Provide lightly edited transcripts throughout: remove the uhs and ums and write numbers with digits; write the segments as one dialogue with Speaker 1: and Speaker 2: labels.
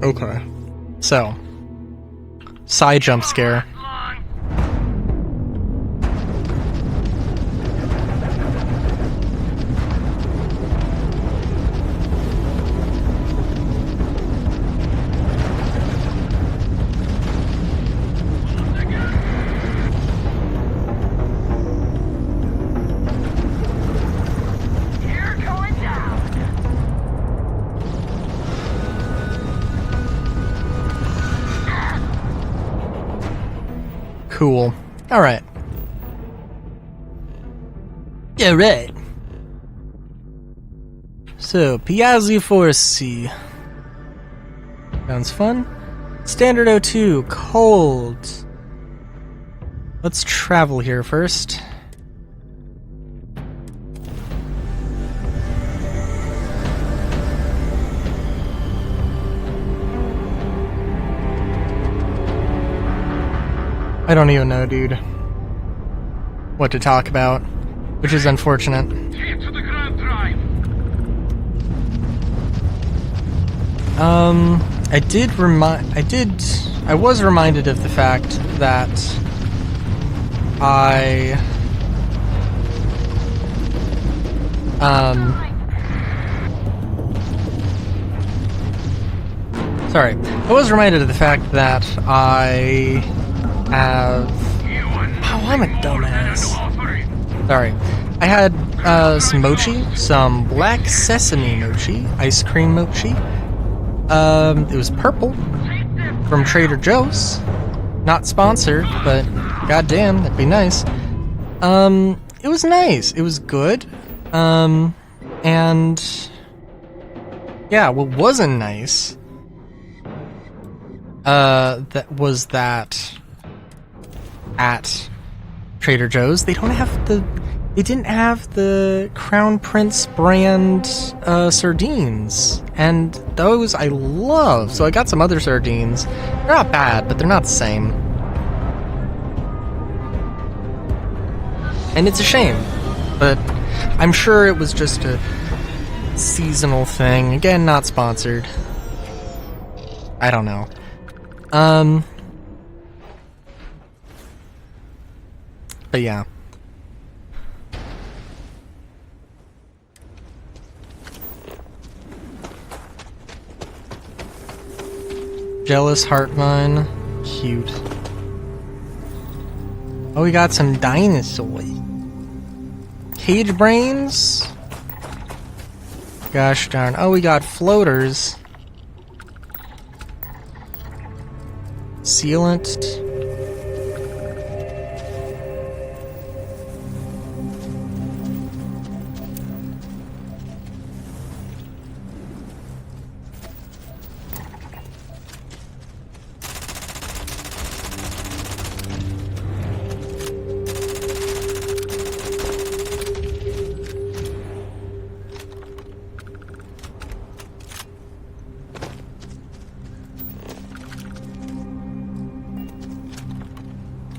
Speaker 1: Okay. So, side jump scare. Cool. Alright. Yeah, right. So, Piazzi Forci. Sounds fun. Standard O2, cold. Let's travel here first. I don't even know, dude, what to talk about, which is unfortunate. I was reminded of the fact that sorry. I was reminded of the fact that I have... Oh, I'm a dumbass. Sorry. I had some mochi, some black sesame mochi, ice cream mochi. It was purple from Trader Joe's. Not sponsored, but goddamn, that'd be nice. It was nice. It was good. And yeah, what wasn't nice that was that at Trader Joe's they didn't have the Crown Prince brand sardines, and those I love. So I got some other sardines. They're not bad, but they're not the same. And it's a shame, but I'm sure it was just a seasonal thing. Again, not sponsored. I don't know. But yeah. Jealous heart mine. Cute. Oh, we got some dinosaurs. Cage brains? Gosh darn. Oh, we got floaters. Sealant.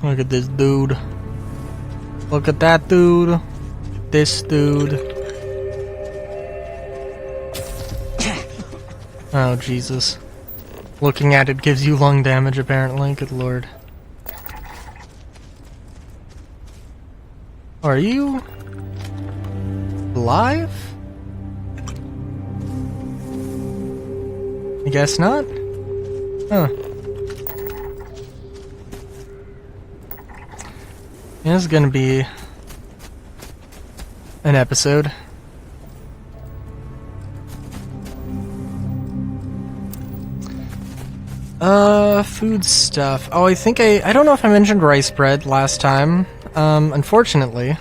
Speaker 1: Look at this dude. Look at that dude. This dude. Oh, Jesus. Looking at it gives you lung damage, apparently. Good lord. Are you alive? I guess not. Huh. This is gonna be an episode. Food stuff. Oh, I think I don't know if I mentioned rice bread last time. Unfortunately.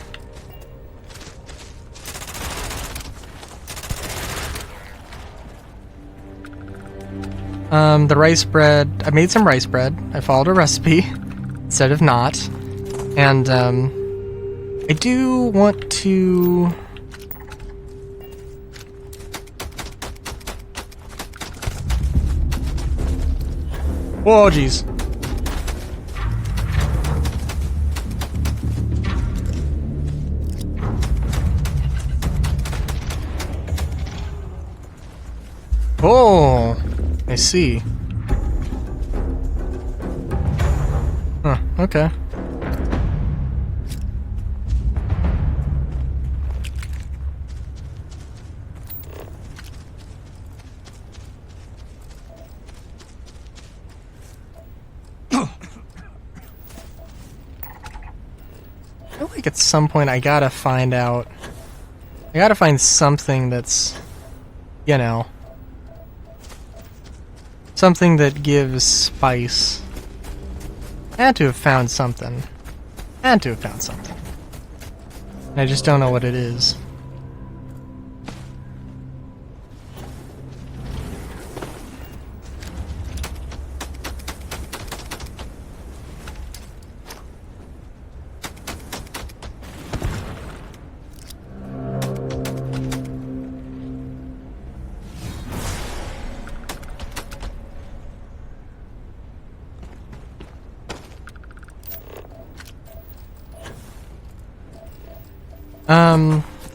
Speaker 1: The rice bread, I made some rice bread. I followed a recipe instead of not. And, I do want to... Whoa, jeez. Oh, I see. Huh, okay. I feel like at some point I gotta find out. I gotta find something that's, you know, something that gives spice. Had to have found something. Had to have found something. I just don't know what it is.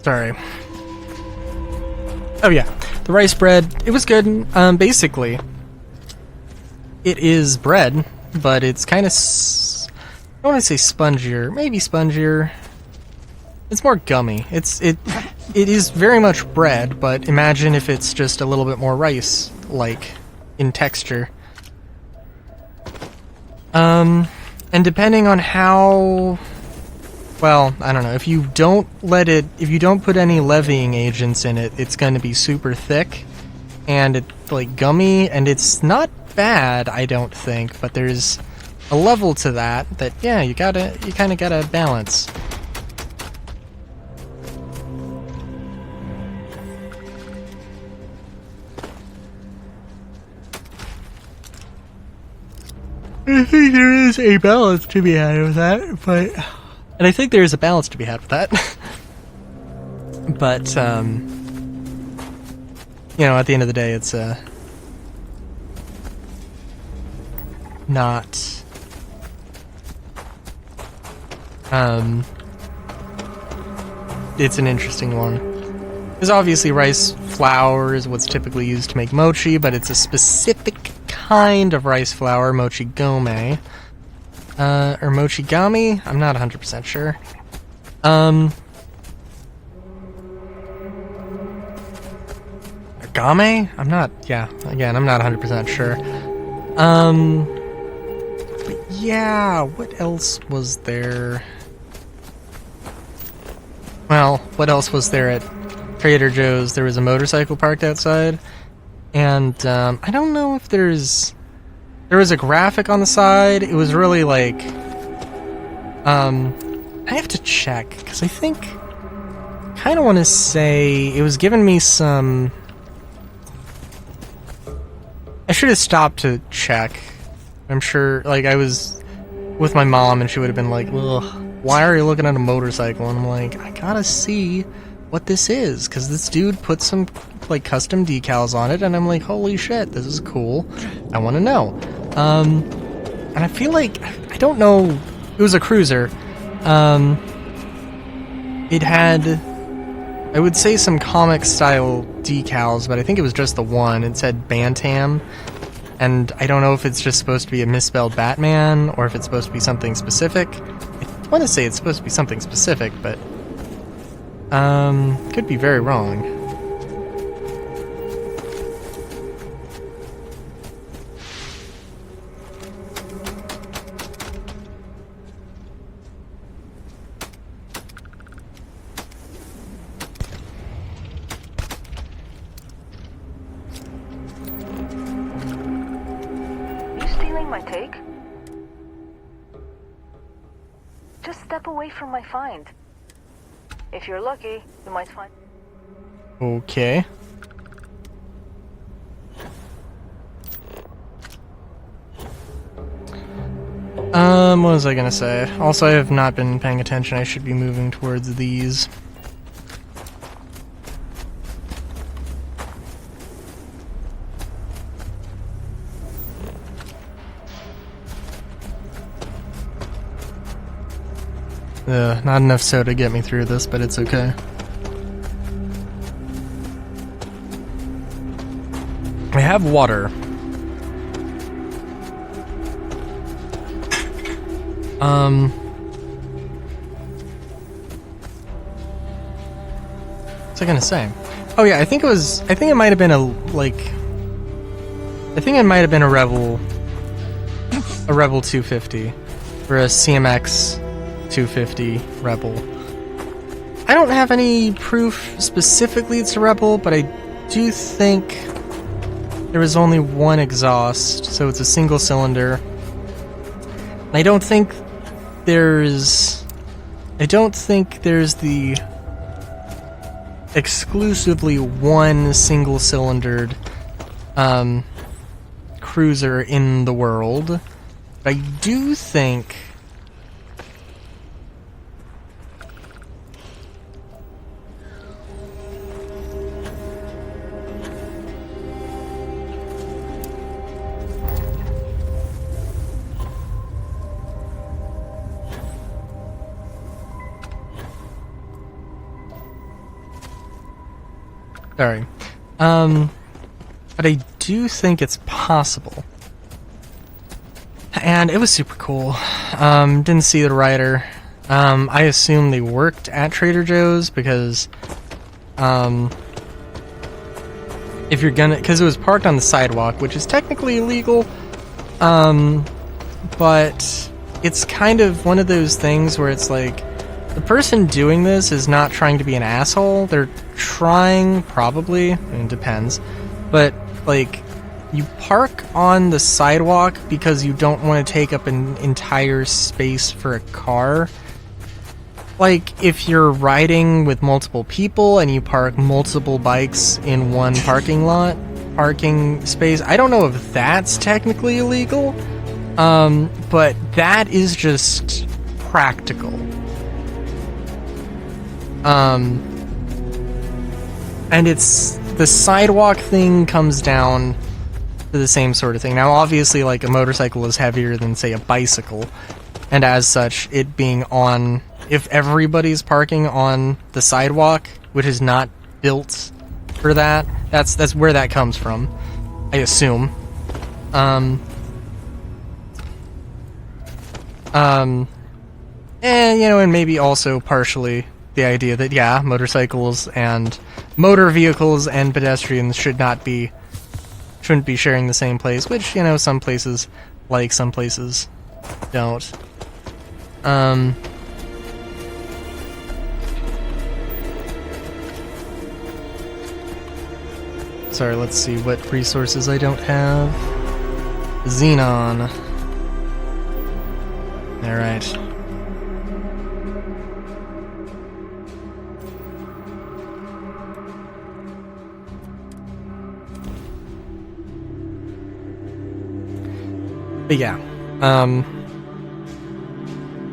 Speaker 1: Sorry. Oh yeah, the rice bread, it was good. Basically, it is bread, but it's kind of, I don't want to say spongier, maybe spongier. It's more gummy. It is very much bread, but imagine if it's just a little bit more rice-like in texture. And depending on how, well, I don't know, if you don't put any levying agents in it, it's going to be super thick, and it's like gummy, and it's not bad, I don't think, but there's a level to that, yeah, you kind of gotta balance. I think there is a balance to be had with that, and I think there is a balance to be had with that. But, you know, at the end of the day, it's, not, it's an interesting one. Because obviously rice flour is what's typically used to make mochi, but it's a specific kind of rice flour, mochi gome, or mochi gami? I'm not 100% sure. Game? I'm not 100% sure. But yeah, what else was there? Well, what else was there at Trader Joe's? There was a motorcycle parked outside, and I don't know if there was a graphic on the side. It was really like, I have to check, because I think, kind of want to say, it was giving me some, I should have stopped to check. I'm sure, like, I was with my mom, and she would have been like, ugh, why are you looking at a motorcycle? And I'm like, I gotta see what this is, because this dude put some, like, custom decals on it, and I'm like, holy shit, this is cool. I want to know. And I feel like, I don't know, it was a cruiser. It had, I would say, some comic style decals, but I think it was just the one. It said Bantam, and I don't know if it's just supposed to be a misspelled Batman, or if it's supposed to be something specific. I want to say it's supposed to be something specific, but could be very wrong.
Speaker 2: My take? Just step away from my find. If you're lucky, you might find...
Speaker 1: Okay. What was I gonna say? Also, I have not been paying attention. I should be moving towards these. Not enough soda to get me through this, but it's okay. I have water. What's I gonna say? Oh yeah, I think it might have been a Rebel 250 or a CMX 250 Rebel. I don't have any proof specifically it's a Rebel, but I do think there was only one exhaust, so it's a single cylinder. I don't think there's the exclusively one single cylindered cruiser in the world. But I do think sorry. But I do think it's possible. And it was super cool. Didn't see the writer. I assume they worked at Trader Joe's because, if you're gonna, because it was parked on the sidewalk, which is technically illegal, but it's kind of one of those things where it's like, the person doing this is not trying to be an asshole. They're trying, probably, it depends, but like, you park on the sidewalk because you don't want to take up an entire space for a car. Like, if you're riding with multiple people and you park multiple bikes in one parking space, I don't know if that's technically illegal, but that is just practical. And it's, the sidewalk thing comes down to the same sort of thing. Now, obviously, like, a motorcycle is heavier than, say, a bicycle, and as such, it being on, if everybody's parking on the sidewalk, which is not built for that, that's where that comes from, I assume. And, and maybe also partially the idea that, yeah, motorcycles and motor vehicles and pedestrians shouldn't be sharing the same place, which, some places like, some places don't. Sorry, let's see what resources I don't have. Xenon. Alright. But yeah,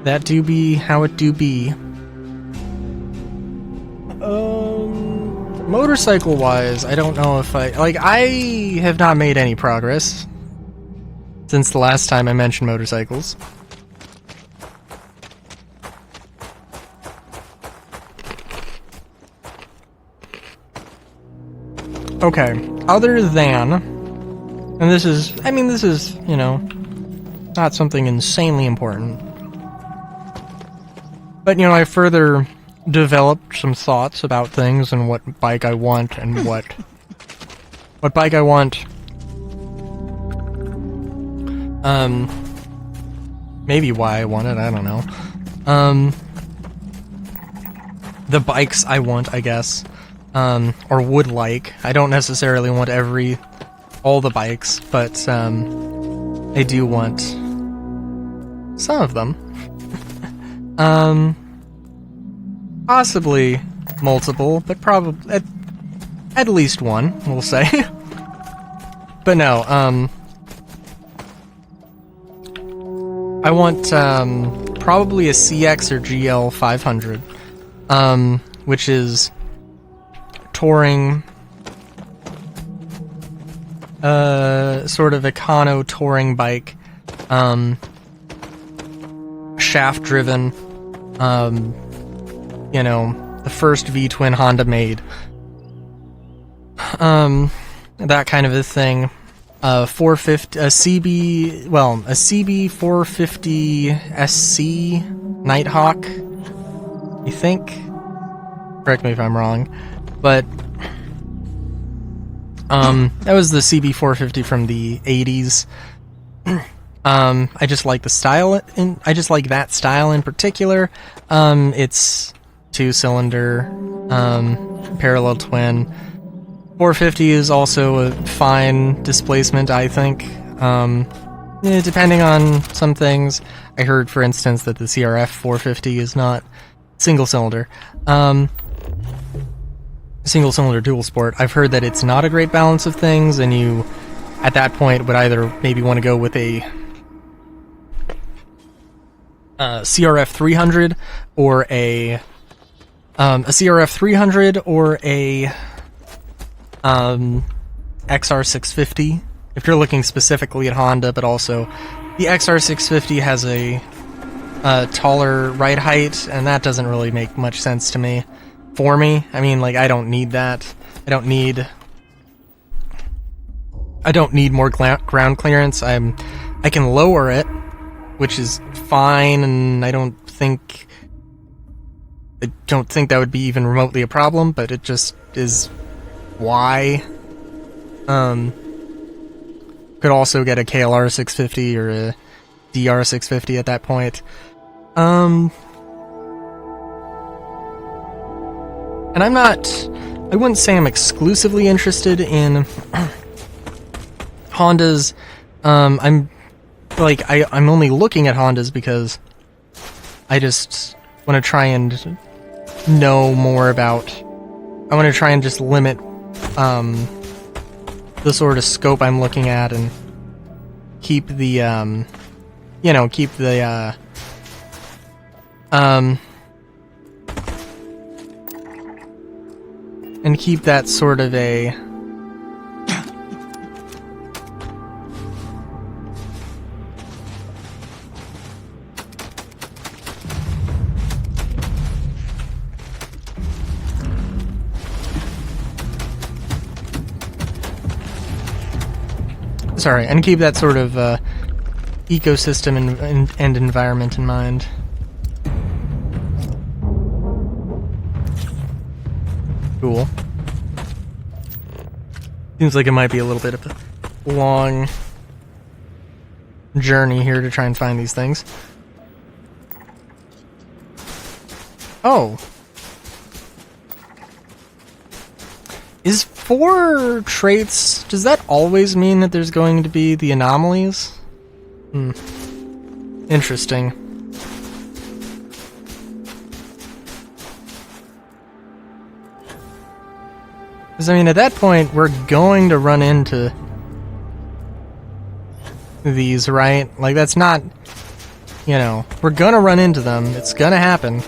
Speaker 1: that do be how it do be. Motorcycle-wise, I don't know if I have not made any progress since the last time I mentioned motorcycles. Okay, other than, and this is, not something insanely important. But, I further developed some thoughts about things and what bike I want and what bike I want. Maybe why I want it, I don't know. The bikes I want, I guess. Or would like. I don't necessarily want all the bikes, but, I do want some of them. Possibly multiple, but probably at least one, we'll say. But no, I want, probably a CX or GL 500, which is touring, sort of econo touring bike, shaft driven, the first V-twin Honda made, that kind of a thing. 450, a CB 450 SC Nighthawk, I think. Correct me if I'm wrong, but that was the CB 450 from the 80s. I just like the style. I just like that style in particular. It's 2-cylinder, parallel twin. 450 is also a fine displacement, I think. Depending on some things. I heard, for instance, that the CRF 450 is not single-cylinder. Single-cylinder dual sport. I've heard that it's not a great balance of things, and you, at that point, would either maybe want to go with a CRF 300 or a CRF 300 or a XR650 if you're looking specifically at Honda, but also the XR650 has a taller ride height, and that doesn't really make much sense to me. For me, I mean, like, I don't need that. I don't need more ground clearance. I can lower it, which is fine, and I don't think that would be even remotely a problem, but it just is why. Could also get a KLR 650 or a DR 650 at that point. And I wouldn't say I'm exclusively interested in Hondas. I'm only looking at Hondas because I just want to try and know more about. I want to try and just limit the sort of scope I'm looking at and keep the and keep that sort of a and keep that sort of ecosystem and environment in mind. Cool. Seems like it might be a little bit of a long journey here to try and find these things. Oh. Is 4 traits, does that always mean that there's going to be the anomalies? Interesting. Because, I mean, at that point, we're going to run into these, right? Like, that's not, we're gonna run into them. It's gonna happen.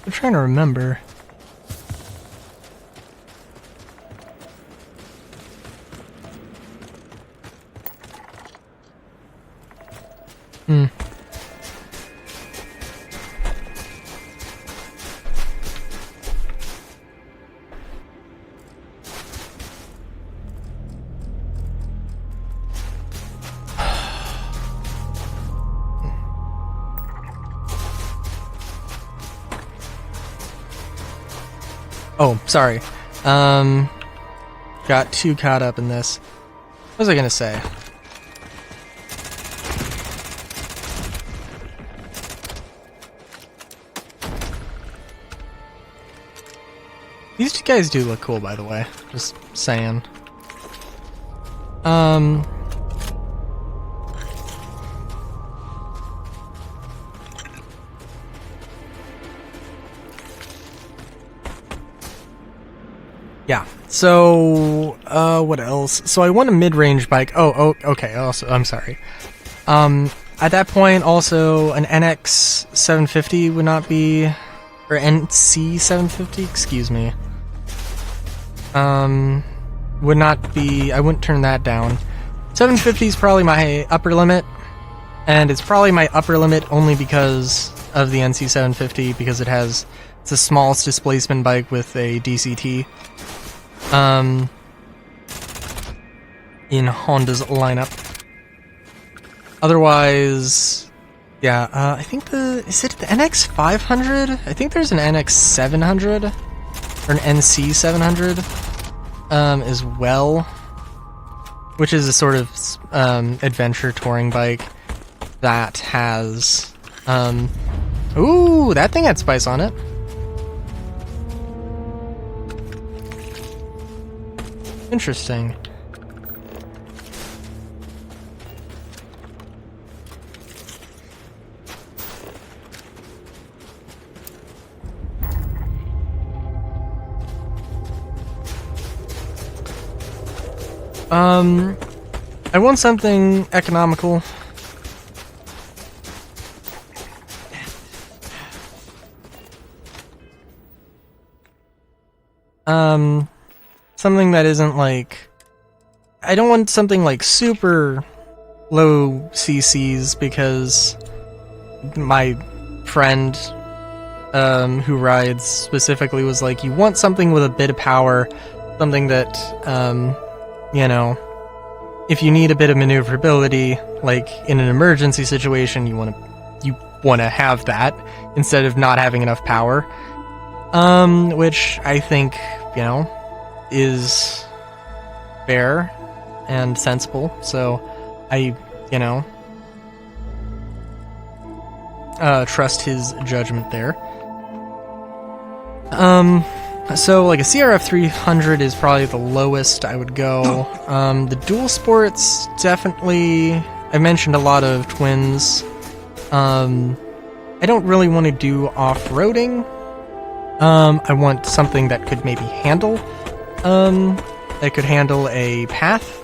Speaker 1: I'm trying to remember. Oh, sorry. Got too caught up in this. What was I gonna say? These two guys do look cool, by the way. Just saying. Yeah. So, what else? So I want a mid-range bike. Oh, okay. Also, I'm sorry. At that point, also an NX 750 would not be, or NC 750. Excuse me. Would not be. I wouldn't turn that down. 750 is probably my upper limit, and it's probably my upper limit only because of the NC 750, because it's the smallest displacement bike with a DCT. In Honda's lineup. Otherwise, yeah, I think is it the NX 500? I think there's an NX 700 or an NC 700 as well, which is a sort of adventure touring bike that has ooh, that thing had spice on it. Interesting. I want something economical. Something that isn't like... I don't want something like super low CCs, because my friend who rides specifically was like, you want something with a bit of power, something that, you know, if you need a bit of maneuverability, like in an emergency situation, you want to have that instead of not having enough power. Which I think, you know, is fair and sensible. So I, you know, trust his judgment there. So like a CRF 300 is probably the lowest I would go. The dual sports, definitely. I mentioned a lot of twins. I don't really want to do off-roading. I want something that could maybe handle, that could handle a path,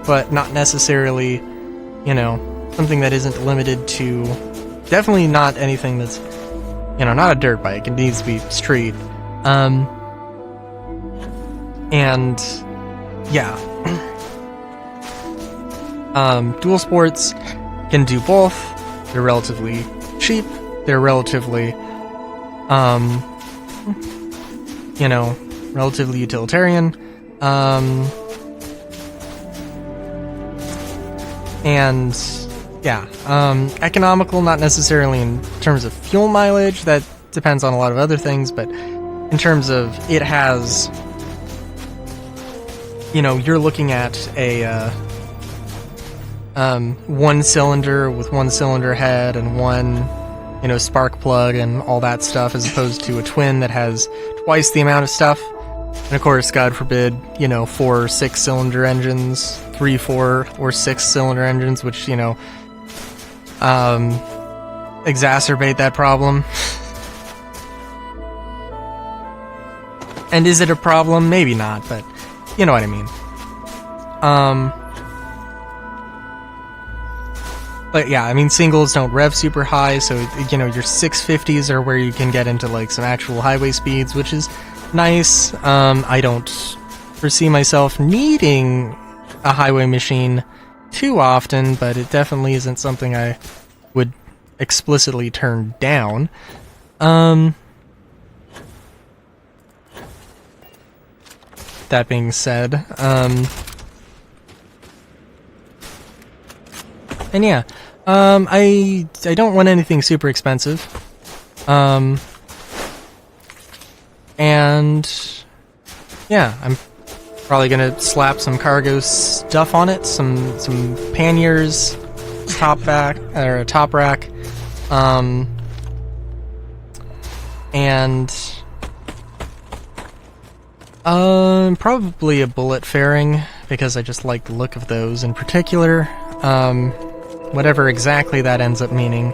Speaker 1: but not necessarily, you know, something that isn't limited to, definitely not anything that's, you know, not a dirt bike. It needs to be street. And yeah, dual sports can do both. They're relatively cheap. They're relatively, you know, relatively utilitarian. And yeah, economical, not necessarily in terms of fuel mileage. That depends on a lot of other things, but in terms of it has, you know, you're looking at a one cylinder with one cylinder head and one, you know, spark plug and all that stuff, as opposed to a twin that has twice the amount of stuff. And of course, God forbid, you know, 4 or 6 cylinder engines, 3, 4, or 6 cylinder engines, which, you know, exacerbate that problem. And is it a problem? Maybe not, but you know what I mean. But yeah, I mean, singles don't rev super high, so, you know, your 650s are where you can get into, like, some actual highway speeds, which is nice. I don't foresee myself needing a highway machine too often, but it definitely isn't something I would explicitly turn down. That being said, and yeah, I don't want anything super expensive. And yeah, I'm probably gonna slap some cargo stuff on it, some panniers, top rack, and probably a bullet fairing, because I just like the look of those in particular. Whatever exactly that ends up meaning.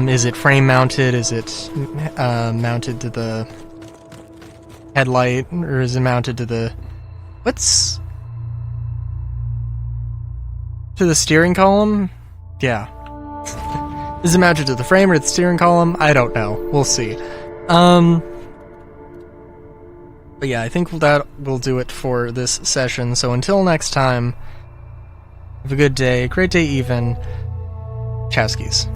Speaker 1: Is it frame mounted? Is it mounted to the headlight, or is it mounted to the... What's... To the steering column? Yeah. Is it mounted to the frame or the steering column? I don't know. We'll see. But yeah, I think that will do it for this session. So until next time, have a good day, great day even. Chowskis.